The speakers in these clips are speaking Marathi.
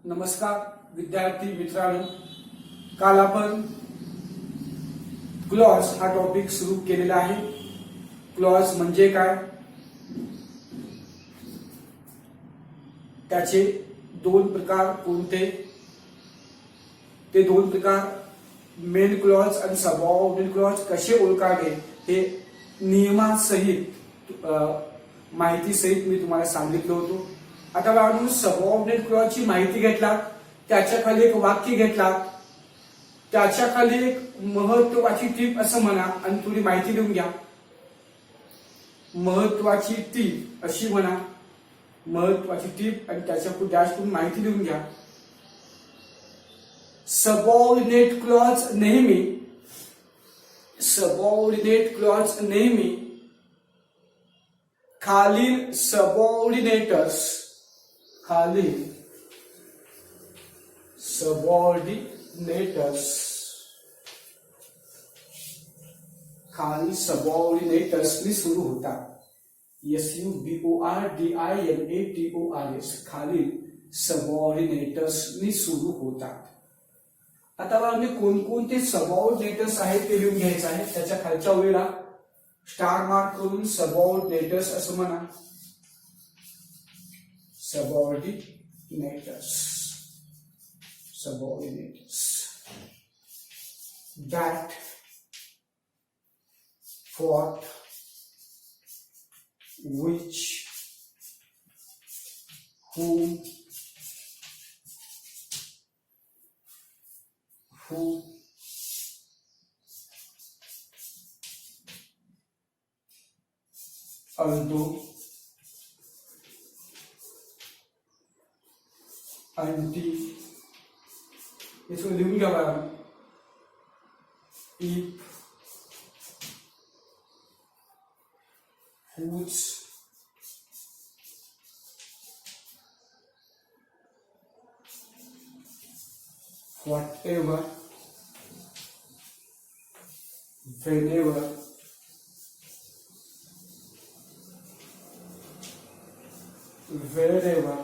नमस्कार विद्यार्थी मित्रांनो, काल आपण क्लॉज हा टॉपिक सुरू केलेला आहे. क्लॉज म्हणजे काय, त्याचे दोन प्रकार कोणते, ते दोन प्रकार मेन क्लॉज आणि सबऑर्डिनेट क्लॉज कसे ओळखावे हे नियमासहित माहिती सहित मी तुम्हाला सांगितलं होतं. आता आपण सबऑर्डिनेट क्लॉजची माहिती घेतला, त्याच्या खाली एक वाक्य घेतला, त्याच्या खाली एक महत्वाची टीप असं म्हणा आणि थोडी माहिती देऊन घ्या. महत्वाची टीप अशी म्हणा, महत्वाची टीप आणि त्याच्या जास्त माहिती देऊन घ्या. सबऑर्डिनेट क्लॉज नेहमी खालील सबऑर्डिनेटर्स नि सुरू होतात. SUBORDINATORS खालील सबऑर्डिनेटर्स नि सुरू होतात. आता आम्ही कोणकोणते सबऑर्डिनेटर्स आहेत ते लिहून घ्यायचं आहे. त्याच्या खालच्या ओळीला स्टार मार्क करून सबऑर्डिनेटर्स असं म्हणा. सबऑर्डिनेटर्स that, what, which, whom, who, although, until, इसको लिखून घ्या बघा. if, whose, whatever, whenever, wherever,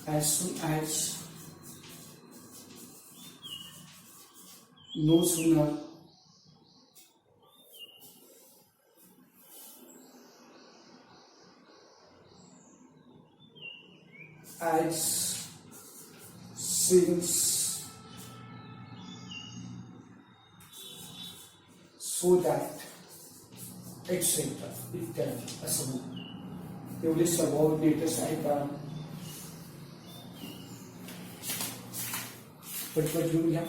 as soon as, no sooner, as, since, so that, etc. इत्यादी असं म्हणून एवढे सबऑर्डिनेटर्स आहेत का. पटपट घेऊन घ्या.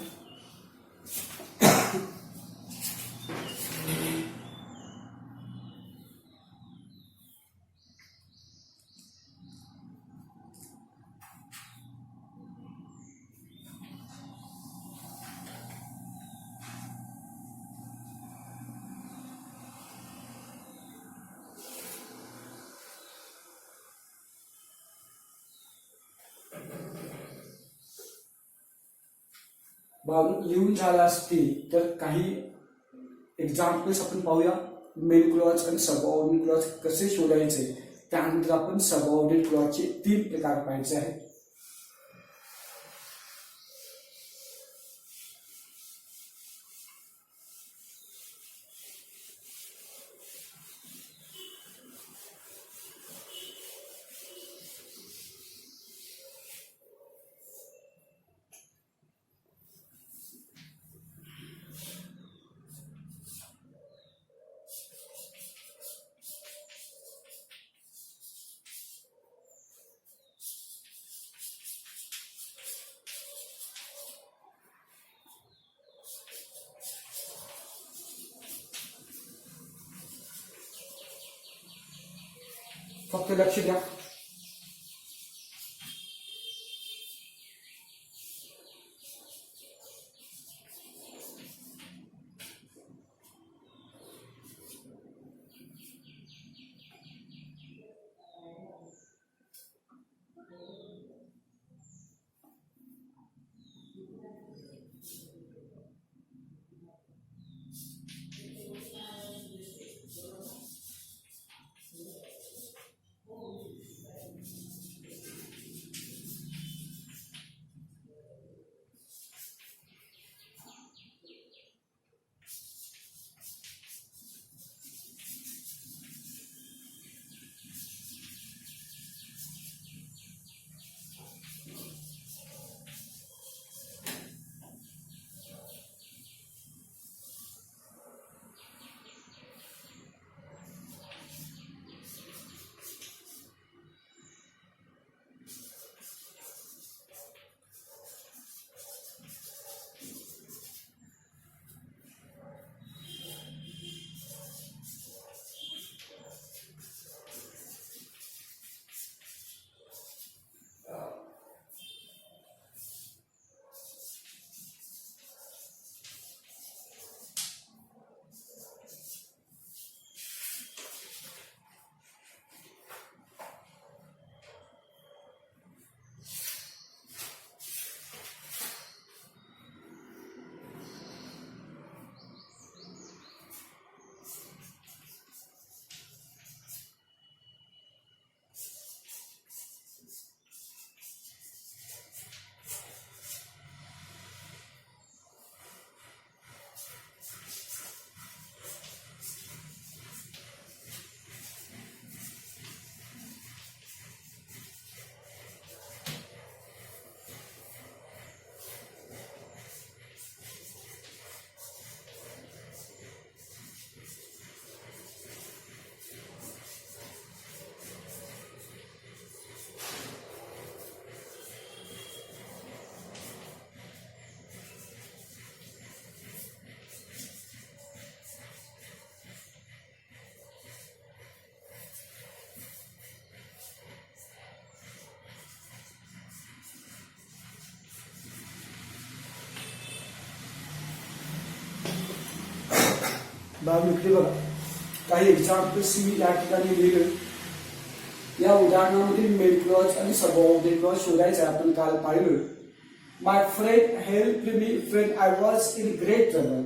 लिहून झाला असतील तर काही एक्झाम्पल्स आपण पाहूया. मेन क्लॉज आणि सबऑर्डिनेट क्लॉज कसे शोधायचे, त्यानंतर आपण सबऑर्डिनेट क्लॉजचे 3 प्रकार पाहायचे आहेत. फक्त लक्ष द्या. बाबा इकडे बघा, काही एक्झाम्पल्स मी या ठिकाणी लिहिले. या उदाहरणामध्ये मेन क्लॉज आणि सबऑर्डिनेट क्लॉज शोधायचे आपण काल पाहिलं. My friend help me friend I was in great trouble.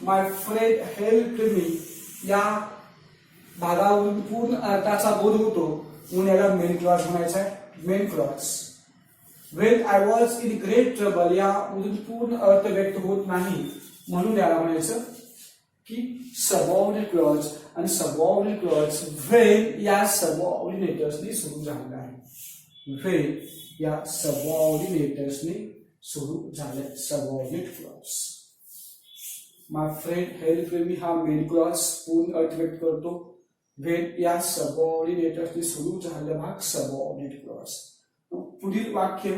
My friend help me या भागावरून पूर्ण अर्थाचा बोध होतो म्हणून याला मेन क्लॉज म्हणायचा आहे. Main clause. When I was in great trouble यामधून पूर्ण अर्थ व्यक्त होत नाही म्हणून याला म्हणायचं की सबऑर्डिनेट क्लॉज. आणि सबऑर्डिनेट क्लॉज व्हेन या सबऑर्डिनेटर्सनी सुरू झालेला आहे. व्हेन या सबऑर्डिनेटर्सनी सुरू झाले. Subordinate clause. My friend help me हा मेन क्लॉज पूर्ण अर्थ व्यक्त करतो. व्हेन या सबऑर्डिनेटर्सनी सुरू झालेला भाग सबऑर्डिनेट क्लॉज. पुढील वाक्य,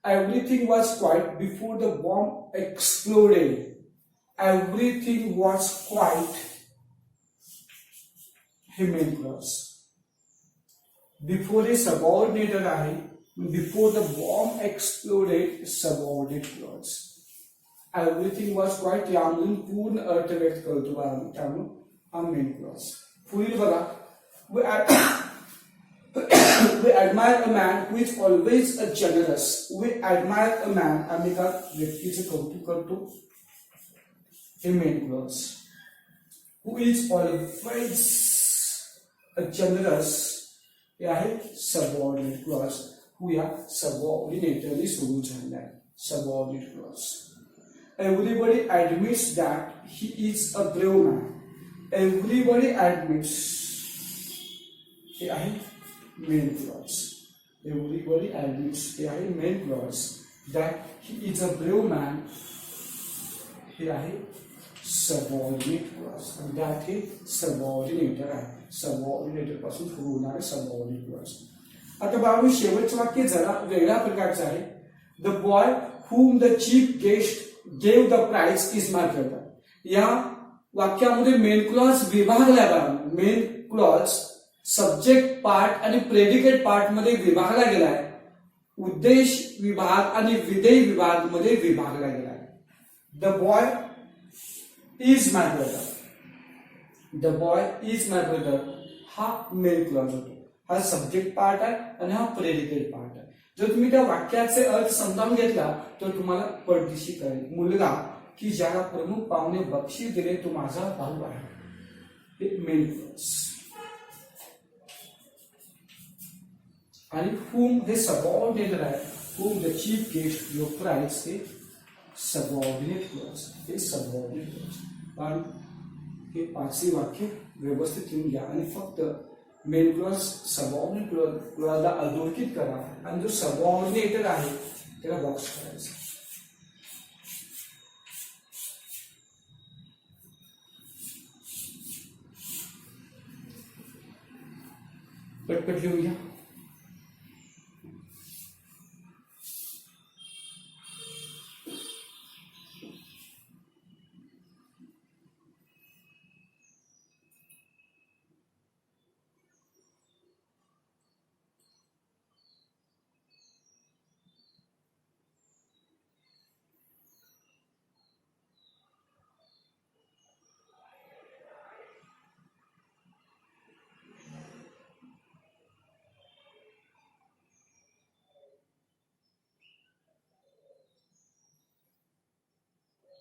everything was quite before the bomb exploded. Everything was quite हे मेन क्लॉज. बिफोर हे सबऑर्डिनेटर आहे. Before the bomb exploded subordinate clause. Everything was quite यामधून पूर्ण अर्थ व्यक्त करतो त्यामुळे हा मेन क्लॉज. पुढील बघा, we admire a man who is always a generous. We admire a man, आम्ही का व्यक्तीचे कौतुक करतो हे main clause. who is always a generous हे आहे सबऑर्डिनेट क्लॉज. who या सबऑर्डिनेटरनी सुरू झालेला आहे. Subordinate clause. everybody admits that he is a brave man. everybody admits हे आहे मेन क्लॉज. एव्हरीबडी ऍडमिट्स हे आहे main clause. That he is a brave man हे आहे सबऑर्डिनेट क्लॉज. आणि दॅट हे सबऑर्डिनेटर आहे. सबऑर्डिनेटर पासून सुरू होणारे सबऑर्डिनेट क्लॉज. आता बाबा शेवटचं वाक्य जरा वेगळ्या प्रकारचं आहे. The boy whom the chief guest gave the prize is my brother. या वाक्यामध्ये मेन क्लॉज विभागला बघा. मेन क्लॉज सब्जेक्ट पार्ट आणि प्रेडिकेट पार्ट मध्ये विभागला गेलाय. उद्देश विभाग आणि विधेय विभाग मध्ये विभागला गेलाय. The boy is my brother. The boy is my brother हा मेन क्लॉज होतो. हा सब्जेक्ट पार्ट आहे आणि हा प्रेडिकेट पार्ट आहे. जर तुम्ही त्या वाक्याचे अर्थ समजावून घेतला तर तुम्हाला पडदिशी कळेल. मुलगा की ज्याला प्रमुख पाहुणे बक्षीस दिले तो माझा भाऊ आहे. हे मेन क्लॉज. आणि whom हे सबऑर्डिनेटर आहे. whom the chief guest your prize हे सबऑर्डिनेट क्लॉज. हे सबऑर्डिनेट क्लॉज. पण हे पाचही वाक्य व्यवस्थित लिहून घ्या आणि फक्त मेन क्लॉज सबऑर्डिनेट क्लॉजला अधोरेखित करा आणि जो सबऑर्डिनेटर आहे त्याला बॉक्स करायचा. पटपट लिहून घ्या.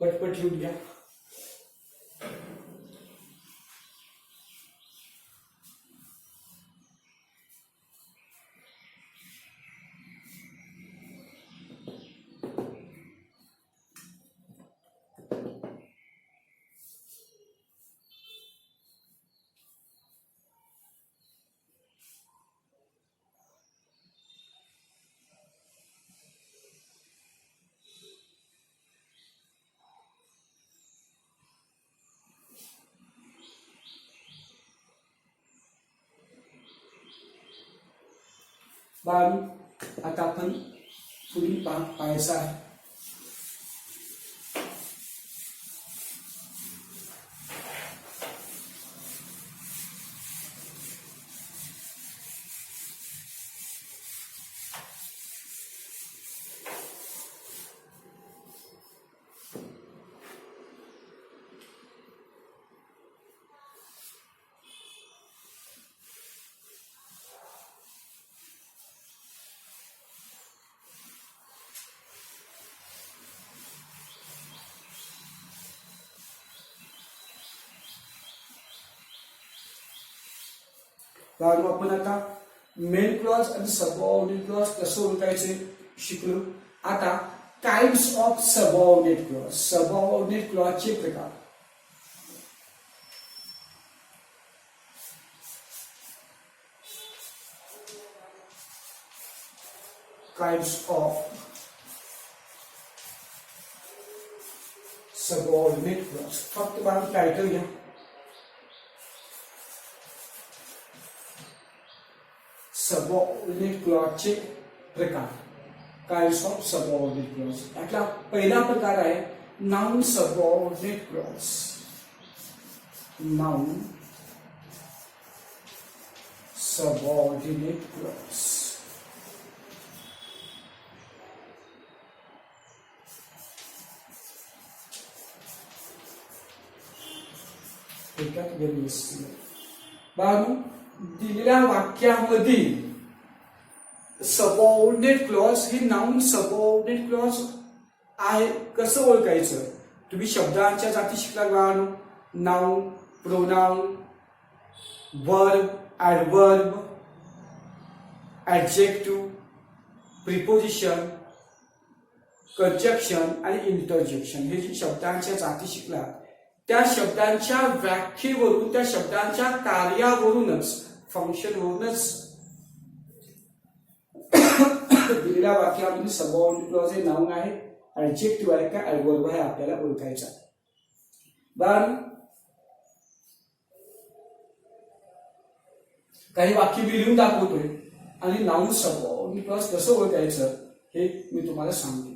पटपट लिहून घ्या. आता आपण पुढील भाग पाहायचा आहे. कारण आपण आता मेन क्लॉज आणि सबऑर्डिनेट क्लॉज कसं ओळखायचे शिकलो. आता types of subordinate clause, subordinate क्लॉजचे प्रकार. Types of subordinate clause. फक्त मला टायटल घ्या. सबऑर्डिनेट क्लॉजचे प्रकार. Types of subordinate clause. यातला पहिला प्रकार आहे noun subordinate clause. Noun subordinate clause. दिलेल्या वाक्यामधील सबऑर्डिनेट क्लॉज हे नाउन सबऑर्डिनेट क्लॉज आहे कसं ओळखायचं. तुम्ही शब्दांच्या जाती शिकला बाळांनो. Noun, pronoun, verb, adverb, adjective, preposition, conjunction आणि इंटरजेक्शन हे जे शब्दांच्या जाती शिकला त्या शब्दांच्या व्याख्येवरून, त्या शब्दांच्या कार्यावरूनच, फंक्शनवरूनच दिलेल्या वाक्यामध्ये सबऑर्डिनेट क्लॉज हे नाउन आहे, ऍडजेक्टिव्ह आहे का ऍडवर्ब आहे आपल्याला ओळखायचा. बरं, काही वाक्य मी लिहून दाखवतोय आणि नाउन सबऑर्डिनेट क्लॉज कसं ओळखायचं हे मी तुम्हाला सांगते.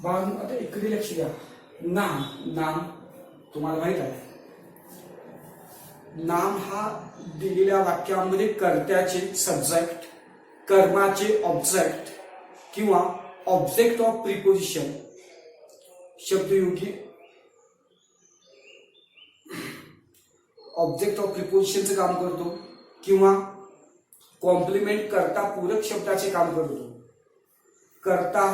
बाळांनो आता इकडे लक्ष द्या. नाम, नाम तुम्हाला माहित आहे. नाम हा दिलेल्या वाक्यामध्ये कर्त्याचे सब्जेक्ट, कर्माचे ऑब्जेक्ट किंवा ऑब्जेक्ट ऑफ प्रिपोजिशन, शब्दयोगी ऑब्जेक्ट ऑफ प्रिपोजिशनचं काम करतो किंवा कॉम्प्लिमेंट करता पूरक शब्दाचे काम करतो. कर्ता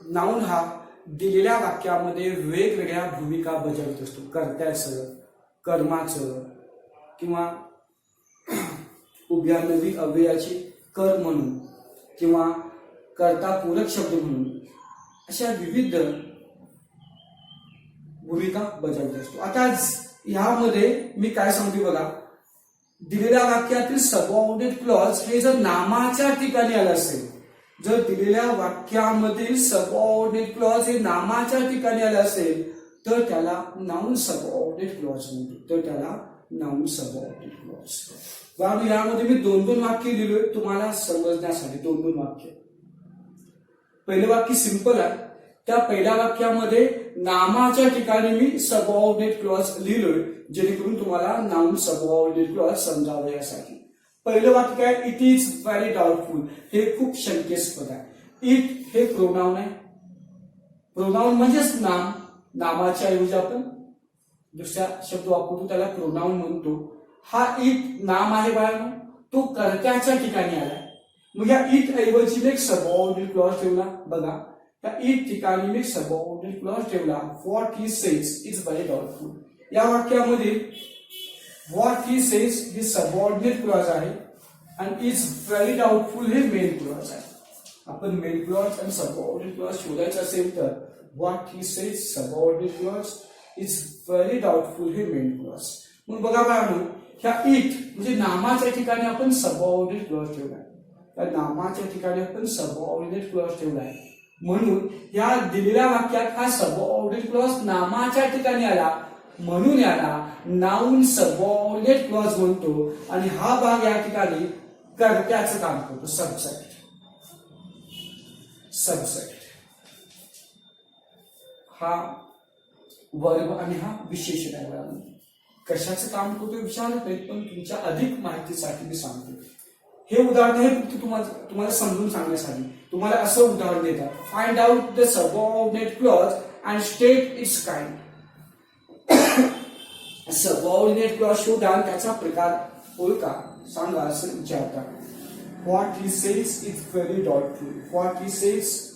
नाउन हा दिलेल्या वाक्यामध्ये वेगवेगळ्या भूमिका बजावत असतो. कर्त्याचं, कर्माचं किंवा उभ्यानवी अव्ययाचे कर म्हणून किंवा कर्ता पूरक शब्द म्हणून अशा विविध भूमिका बजावत असतो. आता ह्यामध्ये मी काय सांगते बघा, दिलेल्या वाक्यातील सबऑर्डिनेट क्लॉज हे जर नामाच्या ठिकाणी आलं असेल, जर दिलेल्या वाक्यामधील सबऑर्डिनेट क्लॉज हे नामाच्या ठिकाणी आलं असेल तर त्याला नाउन सबऑर्डिनेट क्लॉज म्हणतो. तर त्याला नाउन सबऑर्डिनेट क्लॉज. बाबा यामध्ये मी 2-2 वाक्य लिहिलोय तुम्हाला समजण्यासाठी. 2-2 वाक्य. पहिलं वाक्य सिंपल आहे. त्या पहिल्या वाक्यामध्ये नामाच्या ठिकाणी मी सबऑर्डिनेट क्लॉज लिहिलोय जेणेकरून तुम्हाला नाउन सबऑर्डिनेट क्लॉज समजावं यासाठी. पहिलं वाक्य काय, इट इज व्हेरी डाऊटफुल. हे खूप शंकेस्पद आहे. इट हे प्रोनाउन आहे. प्रोनाउन म्हणजेच नाम. नामाच्या ऐवजी आपण दुसरा शब्द वापरतो त्याला प्रोनाउन म्हणतो. हा इट नाम आहे बाळांनो, तो कर्त्याच्या ठिकाणी आलाय. मग या इट ऐवजी मी एक सबऑर्डिनेट क्लॉज ठेवला. बघा या इट ठिकाणी मी सबऑर्डिनेट क्लॉज ठेवला. What he says is very doubtful. या वाक्यामध्ये what he says he subordinate clause आहे आणि इज व्हेरी डाउटफुल हे मेन क्लॉज आहे. आपण मेन क्लॉज आणि सबऑर्डिनेट क्लॉज शोधायचं असेल तर what he says subordinate clause is very doubtful हे मेन क्लॉज. मग बघा बाळांनो, ह्या इट म्हणजे नामाच्या ठिकाणी आपण सबऑर्डिनेट क्लॉज ठेवलाय. त्या नामाच्या ठिकाणी आपण सबऑर्डिनेट क्लॉज ठेवलाय. म्हणून या दिलेल्या वाक्यात हा सबऑर्डिनेट क्लॉज नामाच्या ठिकाणी आला, म्हणून याला नाउन सबऑर्डिनेट क्लॉज म्हणतो. आणि हा भाग या ठिकाणी कर्त्याचं काम करतो. सबजेक्ट हा वर्ब आणि हा विशेषण आहे. कशाचं काम करतो विचारत नाही, पण तुमच्या अधिक माहितीसाठी मी सांगतो. हे उदाहरण आहे फक्त तुम्हाला समजून सांगण्यासाठी. तुम्हाला असं उदाहरण देतात, find out the subordinate clause and state it's kind. Subordinate clause शोधा आणि त्याचा प्रकार ओळखा, सांगा असं विचारतात. What he says is very doubtful. What he says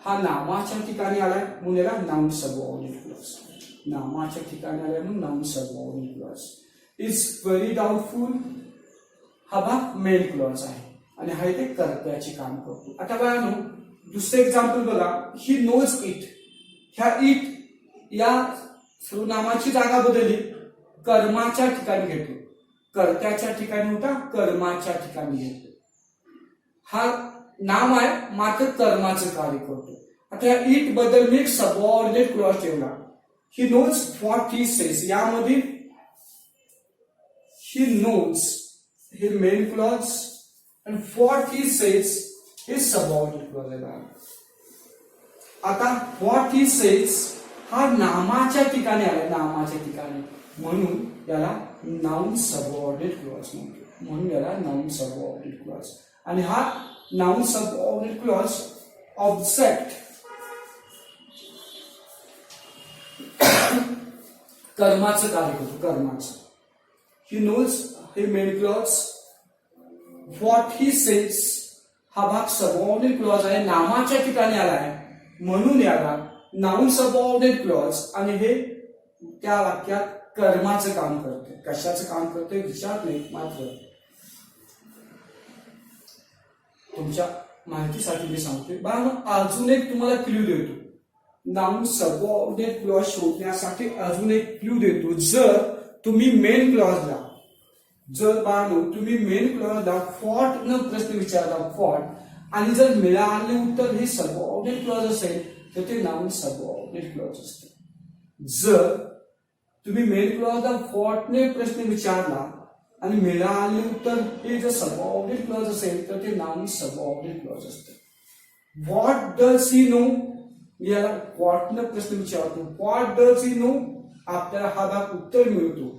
हा नामाच्या ठिकाणी आलाय म्हणून याला नाउन सबऑर्डिनेट क्लॉज. नामाच्या ठिकाणी आलाय म्हणून noun subordinate clause. Is very doubtful हा भाग मेन क्लॉज आहे आणि हा इथे कर्त्याचे काम करतो. आता बघा दुसरं एक्झाम्पल बघा. He knows it. ह्या इट या सर्वनामाची जागा बदलली, कर्माच्या ठिकाणी घेतो. कर्त्याच्या ठिकाणी होता, कर्माच्या ठिकाणी घेतो. हा नाम आहे मात्र कर्माचं कार्य करतो. आता या इट बद्दल मी एक सबऑर्डिनेट क्लॉज ठेवला. He knows what he says. यामध्ये ही नोज हे मेन क्लॉज आणि व्हॉट ही सेज हे सबऑर्डिनेट क्लॉज आहे. आता व्हॉट ही सेज हा नामाच्या ठिकाणी आला, नामाच्या ठिकाणी, म्हणून याला नाउन सबऑर्डिनेट क्लॉज म्हणतो. म्हणून याला नाउन सबऑर्डिनेट क्लॉज. आणि हा नाउन सबऑर्डिनेट क्लॉज ऑब्जेक्ट कर्माचं कार्य करतो, कर्माचं. ही नोज हे main clause. What he says हा भाग सबऑर्डिनेट क्लॉज आहे, नामाच्या ठिकाणी आला आहे म्हणून याला नाउन सबऑर्डिनेट क्लॉज. आणि हे त्या वाक्यात कर्माचं काम करते. कशाचं काम करते विचार नाही, मात्र तुमच्या माहितीसाठी मी सांगतोय. अजून एक तुम्हाला क्ल्यू देतो. नाउन सबऑर्डिनेट क्लॉज शोधण्यासाठी अजून एक क्ल्यू देतो. जर तुम्ही मेन क्लॉजला तुम्ही मेन क्लॉजला व्हॉट न प्रश्न विचारला, व्हॉट, आणि जर मिळाले उत्तर हे सबऑर्डिनेट क्लॉज असेल तर ते नाउन सबऑर्डिनेट क्लॉज असते. जर तुम्ही मेन क्लॉजला व्हॉटने प्रश्न विचारला आणि मिळाले उत्तर हे जर सबऑर्डिनेट क्लॉज असेल तर ते नाउन सबऑर्डिनेट क्लॉज असते. What does he know. याला व्हॉटने प्रश्न विचारतो, व्हॉट डज ही नो, आपल्याला हा भाग उत्तर मिळतो.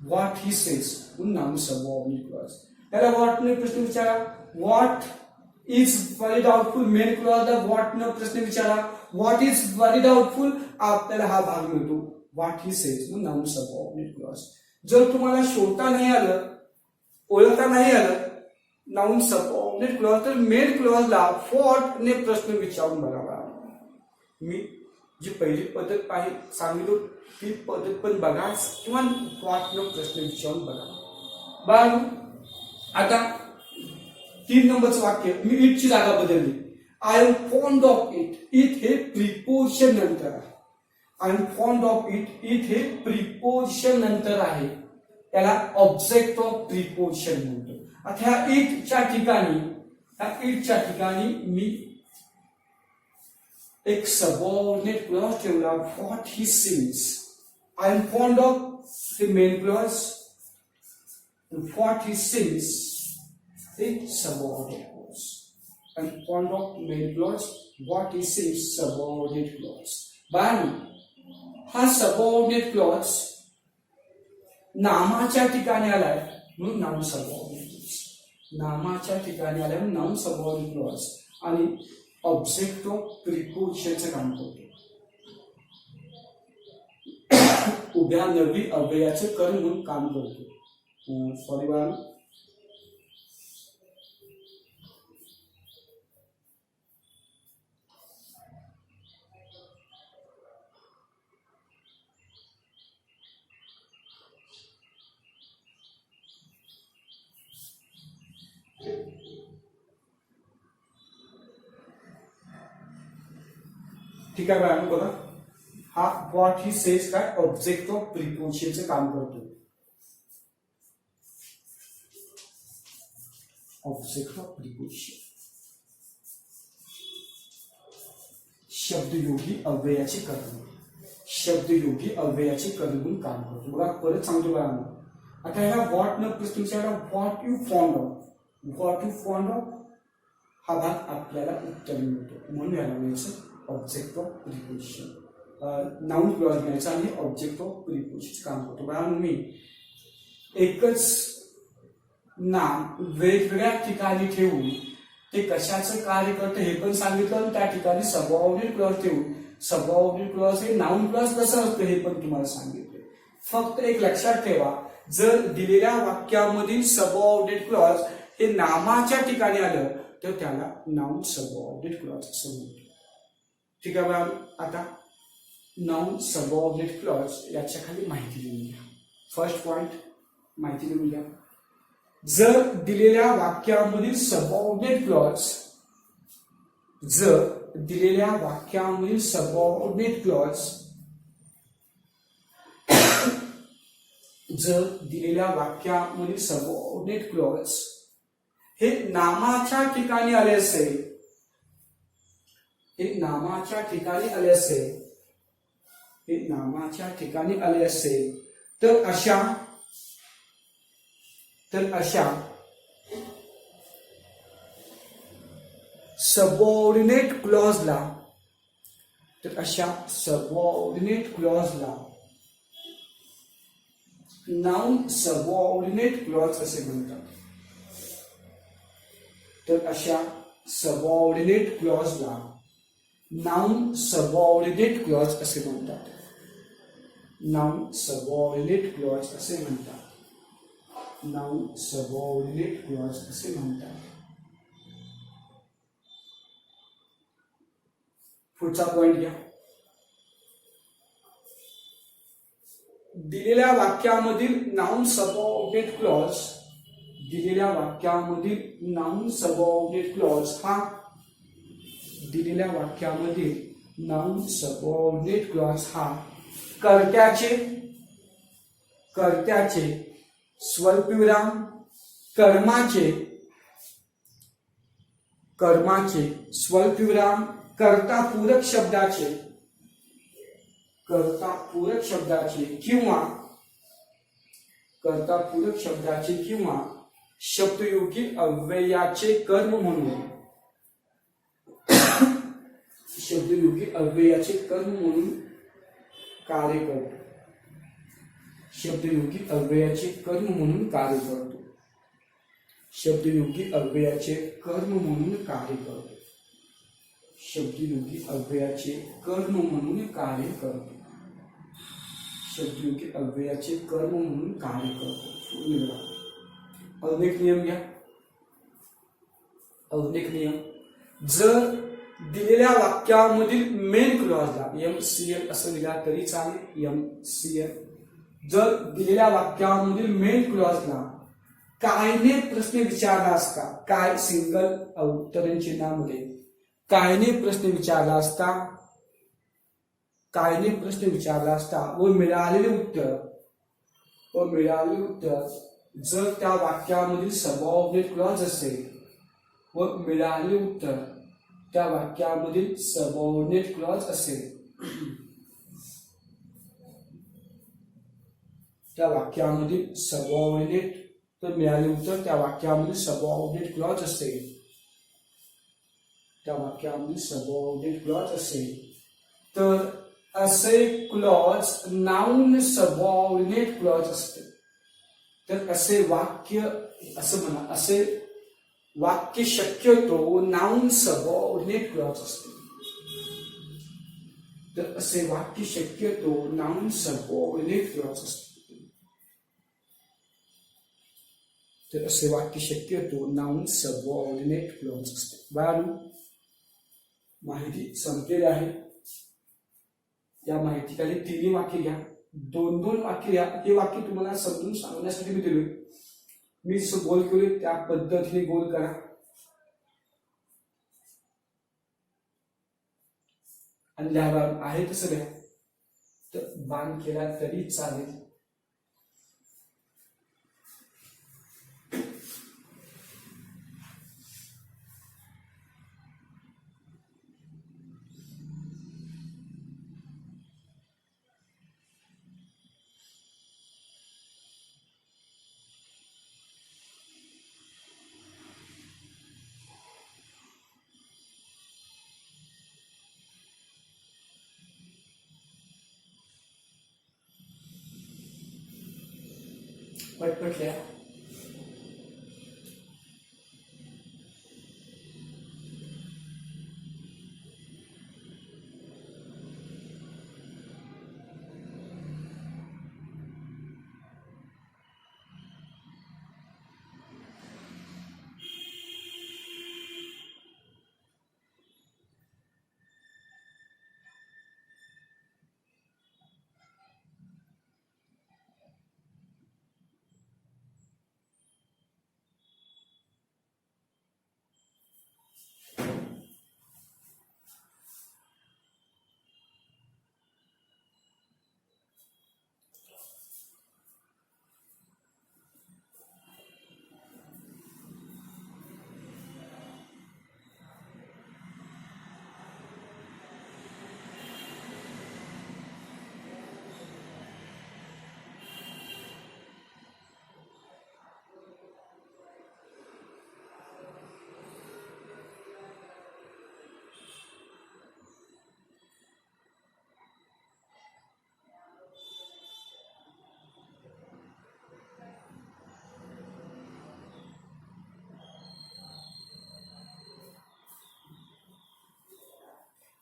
What he says noun subordinate clause. याला व्हॉटने प्रश्न विचारा, what is very doubtful, main क्लॉजला व्हॉटने प्रश्न विचारा, व्हॉट इज व्हेरी डाउटफुल, आपल्याला हा भाग मिळतो. What he says noun subordinate clause. जर तुम्हाला शोधता नाही आलं, ओळखता नाही आलं नाउन सबऑर्डिनेट क्लॉज, तर मेन क्लॉजला व्हॉट ने प्रश्न विचारून बघा. मी जी पहिली पद्धत सांगितली ती पद्धत पण बघा किंवा व्हॉट न प्रश्न विचारून बघा. आता 3 नंबरचं वाक्य, मी इटची जागा बदलली. I am fond of it. It हे प्रिपोजिशन नंतर आहे. I am fond of it. It हे प्रिपोजिशन नंतर आहे, त्याला ऑब्जेक्ट ऑफ प्रिपोजिशन म्हणतो. आता ह्या इटच्या ठिकाणी मी एक सबऑर्डिनेट क्लॉज ठेवला, what he says. I am fond of हे main clause, what he says हे subordinate clause. I am fond of main clause, what he says subordinate clause. हा सबऑर्डिनेट क्लॉज नामाच्या ठिकाणी आलाय म्हणून नाउन सबऑर्डिनेट क्लॉज. नामाच्या ठिकाणी आलाय म्हणून नाउन सबऑर्डिनेट क्लॉज आणि ऑब्जेक्ट ऑफ प्रिपोजिशनचं काम करतो. उभ्या नवी अव्ययाचे कर्म म्हणून काम करतो. सॉरी बाळ. ठीक आहे बाळांनो, बघा हा व्हॉट ही सेज काय ऑब्जेक्ट ऑफ प्रिपोजिशनचे काम करतो. ऑब्जेक्ट ऑफ प्रिपोजिशन शब्दयोगी अव्ययाचे कर्म, शब्दयोगी अव्ययाचे कर्म म्हणून काम करतो. बघा परत सांगतो बाळांनो, आता ह्याला व्हॉट न प्रश्न विचारला, what you fond of, what you fond of हा भाग आपल्याला उत्तर मिळतो. म्हणून याला म्हणायचं object of preposition. Noun clause घ्यायचा आणि ऑब्जेक्ट ऑफ प्रिपोजिशन काम करतो. बाळांनो मी एकच नाम वेगवेगळ्या ठिकाणी ठेवून ते कशाचं कार्य करतं हे पण सांगितलं, आणि त्या ठिकाणी सबऑर्डिनेट क्लॉज ठेवून सबऑर्डिनेट क्लॉज हे नाउन क्लॉज कसं असतं हे पण तुम्हाला सांगितलं. फक्त एक लक्षात ठेवा, जर दिलेल्या वाक्यामधील सबऑर्डिनेट क्लॉज हे नामाच्या ठिकाणी आलं तर त्याला नाउन सबऑर्डिनेट क्लॉज असं म्हणतो. ठीक आहे बाळा. आता नाउन सबऑर्डिनेट क्लॉज याच्या खाली माहिती लिहून घ्या. फर्स्ट पॉइंट माहिती लिहून घ्या. जर दिलेल्या वाक्यामधील सबऑर्डिनेट क्लॉज, जर दिलेल्या वाक्यामधील सबऑर्डिनेट क्लॉज, जर दिलेल्या वाक्यामधील सबऑर्डिनेट क्लॉज हे नामाच्या ठिकाणी आले असेल, हे नामाच्या ठिकाणी आले असेल, हे नामाच्या ठिकाणी आले असेल तर अशा सबऑर्डिनेट क्लॉजला, तर अशा सबऑर्डिनेट क्लॉजला नाउन सबऑर्डिनेट क्लॉज असे म्हणतात. तर अशा सबऑर्डिनेट क्लॉजला नाउन सबऑर्डिनेट क्लॉज असे म्हणतात. नाउन सबऑर्डिनेट क्लॉज असे म्हणतात. नाउन सबऑर्डिनेट क्लॉज असे म्हणतात. पुढचा पॉइंट घ्या. दिलेल्या वाक्यामधील नाउन सबऑर्डिनेट क्लॉज, दिलेल्या वाक्यामधील नाउन सबऑर्डिनेट क्लॉज हा, दिलेल्या वाक्यामधील नाउन सबऑर्डिनेट क्लॉज हा कर्त्याचे स्वल्पविराम कर्माचे स्वल्पविराम कर्तापूरक शब्दाचे किंवा शब्दयोगी अव्ययाचे कर्म म्हणून, शब्दयोगी अव्ययाचे कर्म म्हणून कार्य करतो. शब्दयोगी अव्ययाचे कर्म म्हणून कार्य करतो. शब्दयोगी अव्ययाचे कर्म म्हणून कार्य करतो. शब्दयोगी अव्ययाचे कर्म म्हणून कार्य करतो. शब्दयोगी अव्ययाचे कर्म म्हणून कार्य करतो. अनेक नियम घ्या. अनेक नियम. जर दिलेल्या वाक्यामधील मेन क्लॉजला MCL असं लिहिला तरी चालेल. MCL. जर दिलेल्या वाक्यामधील मेन क्लॉजला कायने प्रश्न विचारला असता, काय सिंगल अवतरण चिन्हामध्ये कायने प्रश्न विचारला असता व मिळालेले उत्तर जर त्या वाक्यामधील सबऑर्डिनेट क्लॉज असेल व मिळालेले उत्तर त्या वाक्यामधील सबऑर्डिनेट क्लॉज असेल, त्या वाक्यामधील सबऑर्डिनेट तर मिळाले उत्तर त्या वाक्यामधील सबऑर्डिनेट क्लॉज असेल, त्या वाक्यामधील सबऑर्डिनेट क्लॉज असेल तर असे क्लॉज नाउन सबऑर्डिनेट क्लॉज असते. तर असे वाक्य, असं म्हणा, असे वाक्य शक्यतो नाउन सबऑर्डिनेट क्लॉज असते. तर असे वाक्य शक्यतो नाउन सबऑर्डिनेट क्लॉज असते. तर असे वाक्य शक्यतो नाउन सबऑर्डिनेट क्लॉज असते. बाळांनो, माहिती संपलेली आहे. या माहितीखाली तिन्ही वाक्य घ्या, दोन दोन वाक्य घ्या. हे वाक्य तुम्हाला समजून सांगण्यासाठी मी दिलोय. मी जसं गोल केले त्या पद्धतीने गोल करा. आणि लिहा, आहे तसं लिहा. तर बाण केला तरी चालेल. पटपट लिहा.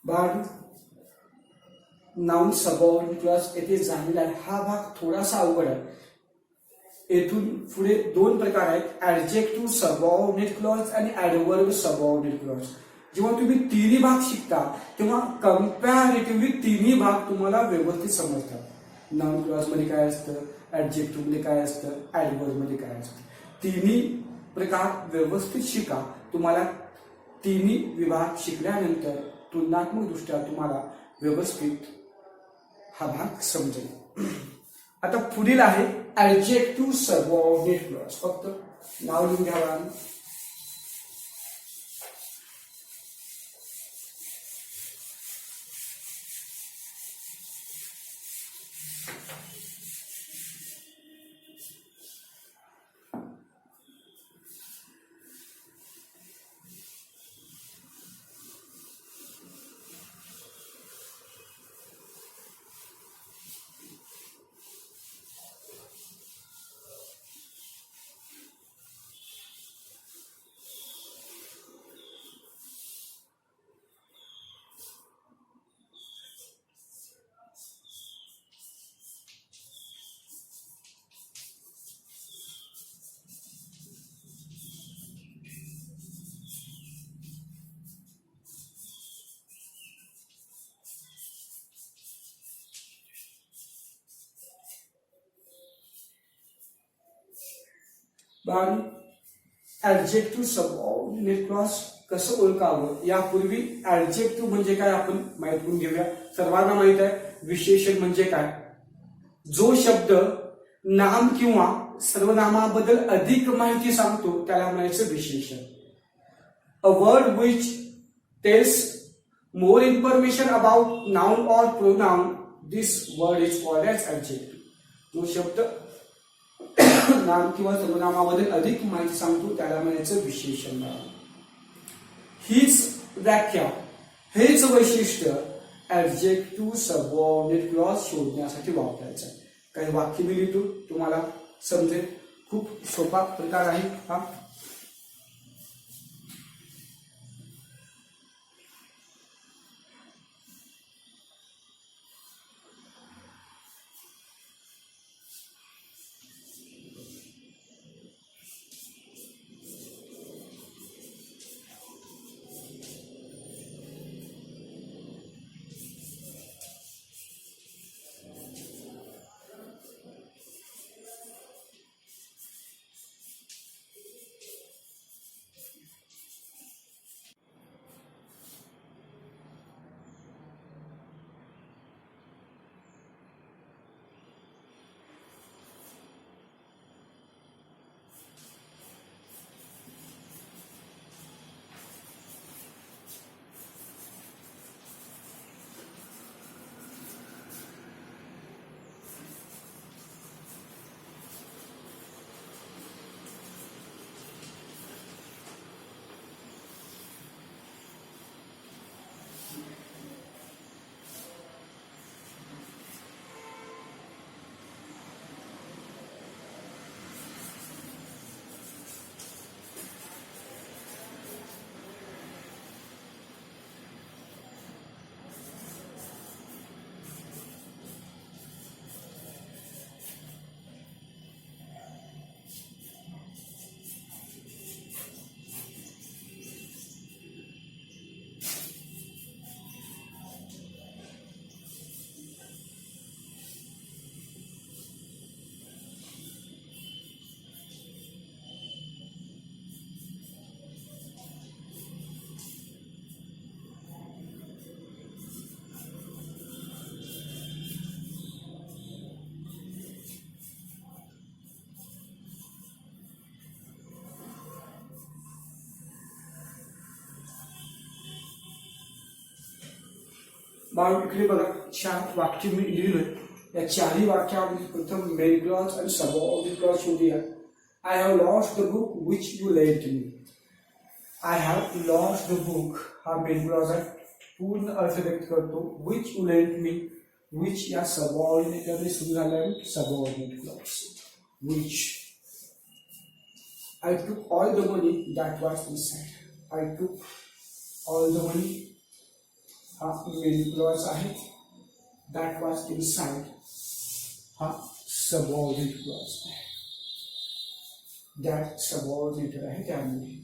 बाण नाउन सबऑर्डिनेट क्लॉज येथे झालेला आहे. हा भाग थोडासा अवघड आहे. येथून पुढे दोन प्रकार आहेत, ऍडजेक्टिव्ह सबऑर्डिनेट क्लॉज आणि ऍडवर्ब सबऑर्डिनेट क्लॉज. जेव्हा तुम्ही तिन्ही भाग शिकता तेव्हा कंपॅरेटिव्हली तिन्ही भाग तुम्हाला व्यवस्थित समजतात. नाउन क्लॉज मध्ये काय असतं, ऍडजेक्टिव्ह मध्ये काय असतं, ऍडवर्ब मध्ये काय असतं. तिन्ही प्रकार व्यवस्थित शिका. तुम्हाला तिन्ही विभाग शिकल्यानंतर तुलनात्मक दृष्ट्या तुम्हाला व्यवस्थित हा भाग समजेल. आता पुढील आहे ऍडजेक्टिव्ह सबऑर्डिनेट क्लॉज. फक्त नाव लिहून घ्यावा. बाण ऍडजेक्टिव्ह सबऑर्डिनेट क्लॉज कसं ओळखावं यापूर्वी ऍडजेक्टिव्ह म्हणजे काय आपण माहित करून घेऊया. सर्वांना माहित आहे विशेषण म्हणजे काय. जो शब्द नाम किंवा सर्वनामाबद्दल अधिक माहिती सांगतो त्याला म्हणायचं विशेषण. A word which tells more information about noun और pronoun, this word is called as adjective. जो शब्द नाम किंवा सर्वनामाबद्दल अधिक माहिती सांगतो त्याला म्हणायचं विशेषण. हीच व्याख्या, हेच वैशिष्ट्य ऍडजेक्टिव्ह सबऑर्डिनेट क्लॉज शोधण्यासाठी वापरायचं आहे. काही वाक्य मी लिहितो, तुम्हाला समजेल. खूप सोपा प्रकार आहे हा. बाळ इकडे बघा 4 वाक्य मी लिहिलोय या 4ही वाक्यामध्ये प्रथम मेन क्लॉज आणि सबऑर्डिनेट क्लॉज शोधूया. I have lost the book which you lent me. I have lost the book हा मेन क्लॉज आहे, पूर्ण अर्थ व्यक्त करतो. Which you lent me, which या सबऑर्डिनेटने सुरू झाला आहे subordinate clause. Which I took all the money that was inside. I took all the money हा मेन क्लॉज आहे. that was inside हा सबऑर्डिनेट क्लॉज आहे. that सबऑर्डिनेट आहे त्यामुळे.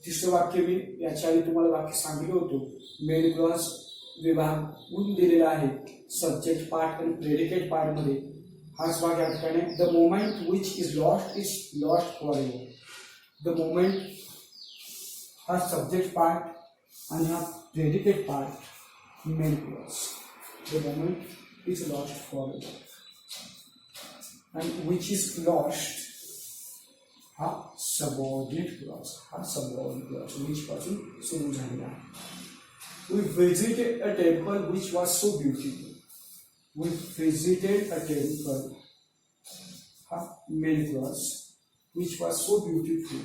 तिसरं वाक्य मी याच्या आधी तुम्हाला वाक्य सांगितलं होतं. मेन क्लॉज विभागून दिलेला आहे सब्जेक्ट पार्ट आणि प्रेडिकेट पार्ट मध्ये. हाच भाग या ठिकाणी the moment which is lost for ever. The moment हा सब्जेक्ट पार्ट आणि हा predicate part main clause. The moment is lost for ever आणि विच इज लॉस्ट हा सबऑर्डिनेट क्लॉज. हा सबऑर्डिनेट क्लॉज विच पासून सुरू झालेला आहे. We visited a temple which was so beautiful. We visited a temple हा main clause which was so beautiful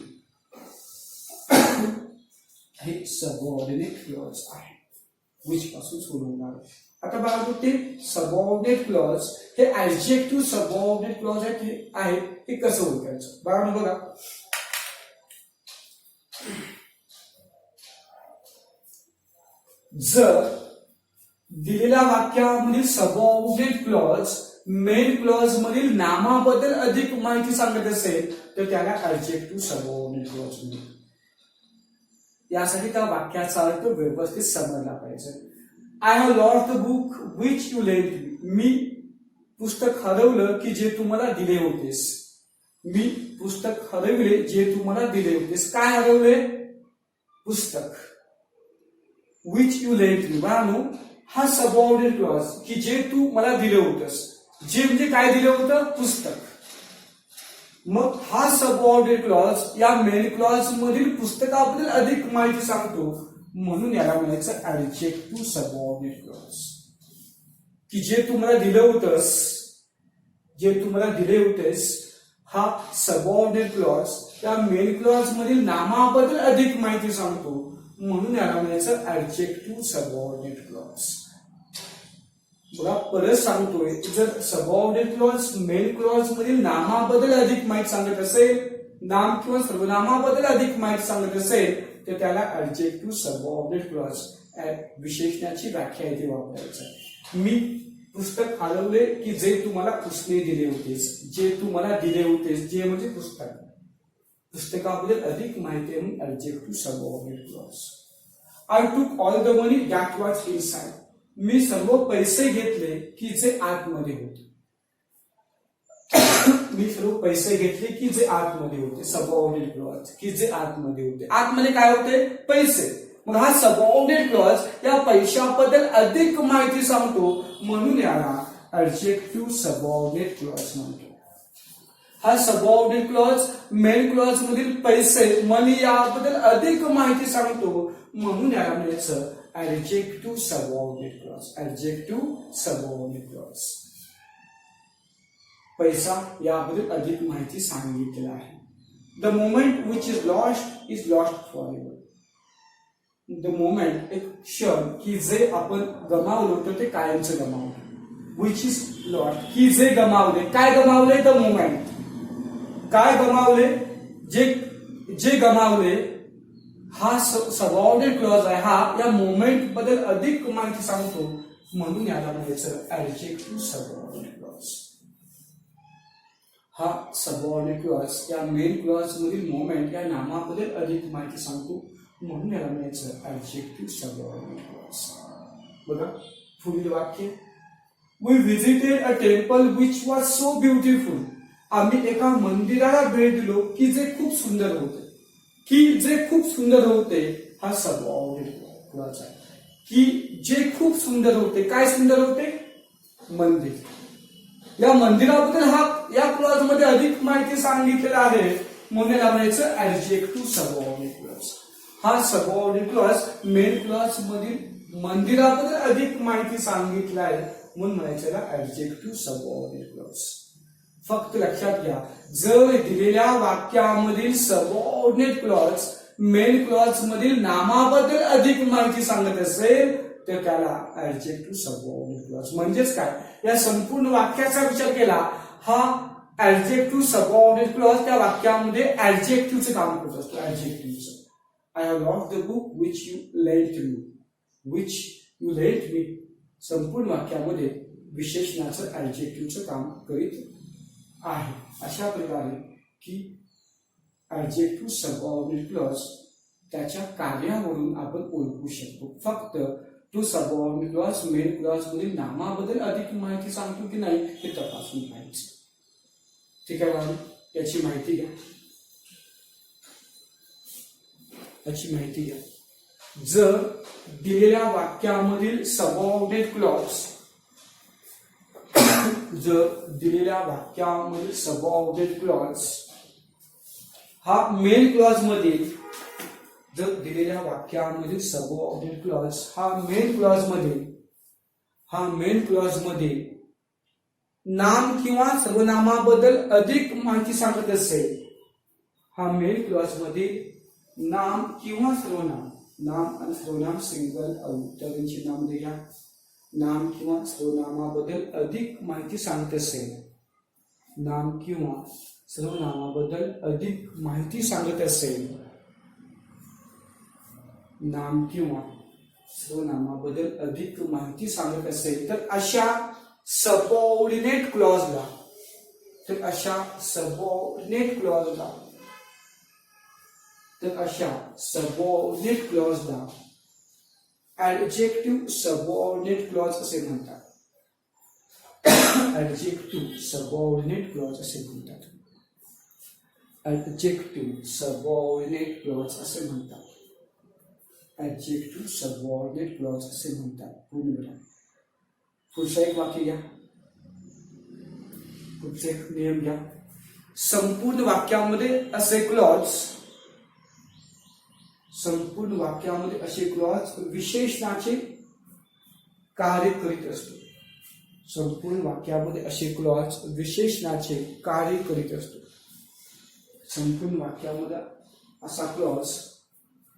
हे सबऑर्डिनेट क्लॉज आहे which पासून सुरू होणार. आता बघा ते सबऑर्डिनेट क्लॉज हे ऍडजेक्टिव्ह सबऑर्डिनेट क्लॉज आहे हे कसं ओळखायचं बघा. जर दिलेल्या वाक्यामधील सबऑर्डिनेट क्लॉज मेन क्लॉज मधील नामाबद्दल अधिक माहिती सांगत असेल तर त्याला ऍडजेक्टिव्ह सबऑर्डिनेट क्लॉज म्हणतात. यासाठी त्या वाक्याचा अर्थ व्यवस्थित समजला पाहिजे. I have lost the book which you lent me. मी पुस्तक हरवलं की जे तुम्हाला दिले होतेस. मी पुस्तक हरवले जे तुम्हाला दिले होतेस. काय हरवले? पुस्तक. विच यू लेंट मी बाळांनो हा सबऑर्डिनेट क्लॉज की जे तू मला दिले होतस. जे म्हणजे काय दिलं होतं? पुस्तक. मग हा सबऑर्डिनेट क्लॉज या मेन क्लॉज मधील पुस्तकाबद्दल अधिक माहिती सांगतो म्हणून याला म्हणायचं ऍडजेक्टिव्ह सबऑर्डिनेट क्लॉज. की जे तुम्हाला दिलं होतस, जे तुम्हाला दिले होतेस हा सबऑर्डिनेट क्लॉज या मेन क्लॉज मधील नामाबद्दल अधिक माहिती सांगतो म्हणून याला म्हणायचं ऍडजेक्टिव्ह सबऑर्डिनेट क्लॉज. बघा परत सांगतोय जर सबऑर्डिनेट क्लॉज मेन क्लॉज मधील नामाबद्दल अधिक माहिती सांगत असेल, नाम किंवा सर्वनामाबद्दल अधिक माहिती सांगत असेल तर त्याला ऍडजेक्टिव्ह सबऑर्डिनेट क्लॉज विशेषणाची व्याख्या इथे वापरायचं. मी पुस्तक हरवले की जे तुम्हाला पुस्तके दिले होतेस. जे तुम्हाला दिले होतेस जे म्हणजे पुस्तक. पुस्तकाबद्दल अधिक माहिती म्हणून adjective subordinate clause. I took all the money that was inside. मी सर्व पैसे घेतले की जे आतमध्ये होते. मी सर्व पैसे घेतले की जे आतमध्ये होते. सबऑर्डिनेट क्लॉज की जे आतमध्ये होते. आतमध्ये काय होते? पैसे. मग हा सबऑर्डिनेट क्लॉज या पैशाबद्दल अधिक माहिती सांगतो म्हणून याला ऍडजेक्टिव्ह सबऑर्डिनेट क्लॉज म्हणतो. हा सबऑर्डिनेट क्लॉज मेन क्लॉज मधील पैसे मनी याबद्दल अधिक माहिती सांगतो म्हणून याला म्हणायचं adjective subordinate clause. Adjective subordinate clause पैसा याबद्दल अधिक माहिती सांगितलेला आहे. The moment which is lost for ever. The moment एक क्षण की जे आपण गमावलो तर ते कायमचं गमावलं. विच इज लॉस्ट की जे गमावले. काय गमावले? The moment. काय गमावले? जे गमावले. हा सबऑर्डिनेट क्लॉज आहे. हा या मोमेंट बद्दल अधिक माहिती सांगतो म्हणून याला म्हणायचं ऍडजेक्टिव्ह सबऑर्डिनेट क्लॉज. हा सबऑर्डिनेट क्लॉज या मेन क्लॉज मधील मोमेंट या नामाबद्दल अधिक माहिती सांगतो म्हणून याला म्हणायचं ऍडजेक्टिव्ह सबऑर्डिनेट क्लॉज. बघा पुढील वाक्य. We visited a temple which was so beautiful. आम्ही एका मंदिराला भेट दिलो की जे खूप सुंदर होते. की जे खूप सुंदर होते हा सबऑर्डिनेट क्लॉज आहे. की जे खूप सुंदर होते. काय सुंदर होते? मंदिर. या मंदिराबद्दल हा या क्लॉज मध्ये अधिक माहिती सांगितलेला आहे म्हणून याला म्हणायचं ऍडजेक्टिव्ह सबऑर्डिनेट क्लॉज. हा सबऑर्डिनेट क्लॉज मेन क्लॉज मधील मंदिराबद्दल अधिक माहिती सांगितलं आहे म्हणून म्हणायचं याला ऍडजेक्टिव्ह सबऑर्डिनेट क्लॉज. फक्त लक्षात घ्या, जर दिलेल्या वाक्यामधील सबऑर्डिनेट क्लॉज मेन क्लॉज मधील नामाबद्दल अधिक माहिती सांगत असेल तर त्याला ऍडजेक्टिव्ह सबऑर्डिनेट क्लॉज. म्हणजेच काय, या संपूर्ण वाक्याचा विचार केला, हा ऍडजेक्टिव्ह सबऑर्डिनेट क्लॉज त्या वाक्यामध्ये ऍडजेक्टिव्हचं काम करत असतो. ऍडजेक्टिव्हचं. I have lost the book which you lent me, which you lent me संपूर्ण वाक्यामध्ये विशेषणाचं ऍडजेक्टिव्हचं काम करीत आहे. अशा प्रकारे की ऍडजेक्टिव्ह सबऑर्डिनेट क्लॉज त्याच्या कार्यावरून आपण ओळखू शकतो. फक्त तो सबऑर्डिनेट क्लॉज मेन क्लॉज मधील नामाबद्दल अधिक माहिती सांगतो की नाही हे तपासून पाहायचं. ठीक आहे बाबा, याची माहिती घ्या. याची माहिती घ्या. जर दिलेल्या वाक्यामधील सबऑर्डिनेट क्लॉज हा मेन क्लॉज मधील नाम किंवा सर्वनामाबद्दल अधिक माहिती सांगत असेल, नाम किंवा सर्वनाम, नाम आणि सर्वनाम सिंगल त्याचे नाम द्या. नाम किंवा सर्वनामाबद्दल अधिक माहिती सांगत असेल, नाम किंवा सर्वनामाबद्दल अधिक माहिती सांगत असेल, नाम किंवा सर्वनामाबद्दल अधिक माहिती सांगत असेल तर अशा सबऑर्डिनेट क्लॉजला ऍडजेक्टिव्ह सबऑर्डिनेट क्लॉज असे म्हणतात. ऍडजेक्टिव्ह सबऑर्डिनेट क्लॉज असे म्हणतात. ऍडजेक्टिव्ह सबऑर्डिनेट क्लॉज असे म्हणतात. ऍडजेक्टिव्ह सबऑर्डिनेट क्लॉज असे म्हणतात. पुढचं एक वाक्य घ्या. पुढचे एक नियम घ्या. संपूर्ण वाक्यामध्ये असे क्लॉज विशेषणाचे कार्य करीत असतो. संपूर्ण वाक्यामध्ये असे क्लॉज विशेषणाचे कार्य करीत असतो. संपूर्ण वाक्यामध्ये असा क्लॉज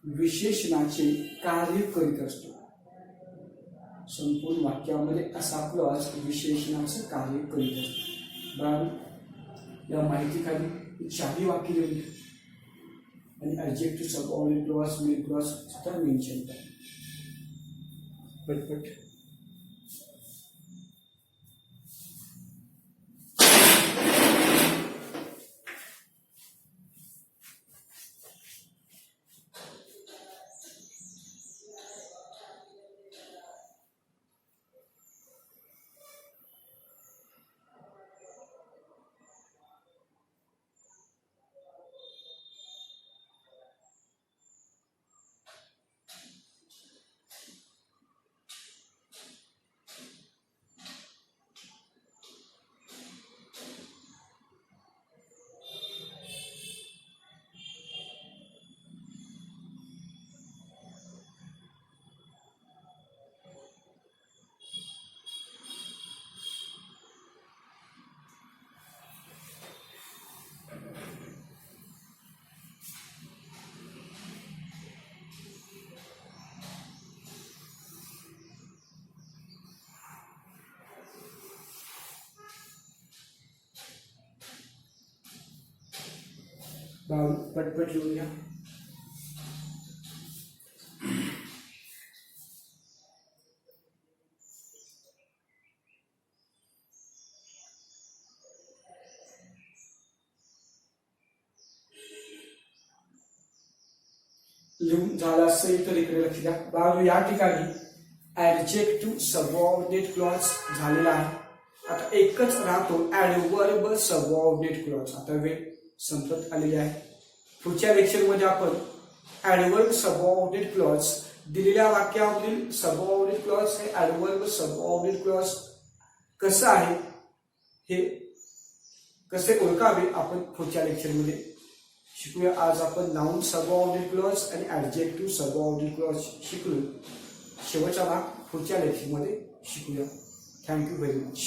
विशेषणाचे कार्य करीत असतो. संपूर्ण वाक्यामध्ये असा क्लॉज विशेषणाचं कार्य करीत असतो. या माहितीखाली 4 वाक्य लिहून घ्या आणि adjective subordinate clause main clause सुद्धा मेन्शन करा. पटपट. पटपट लिहून घ्या. लिहून झाला असेल तर इकडे लक्ष द्या. बाळांनो, या ठिकाणी ऍडजेक्टिव्ह सबऑर्डिनेट क्लॉज झालेला आहे. आता एकच राहतो ऍडवर्ब सबऑर्डिनेट क्लॉज. आता वेळ संपत आलेली आहे. पुढच्या लेक्चरमध्ये आपण ऍडवर्ब सबऑर्डिनेट क्लॉज, दिलेल्या वाक्यामधील सबऑर्डिनेट क्लॉज हे ऍडवर्ब सबऑर्डिनेट क्लॉज कसं आहे हे कसे ओळखावे आपण पुढच्या लेक्चरमध्ये शिकूया. आज आपण नाउन सबऑर्डिनेट क्लॉज आणि ऍडजेक्टिव्ह सबऑर्डिनेट क्लॉज शेवटचा भाग पुढच्या लेक्चरमध्ये शिकूया. Thank you very much.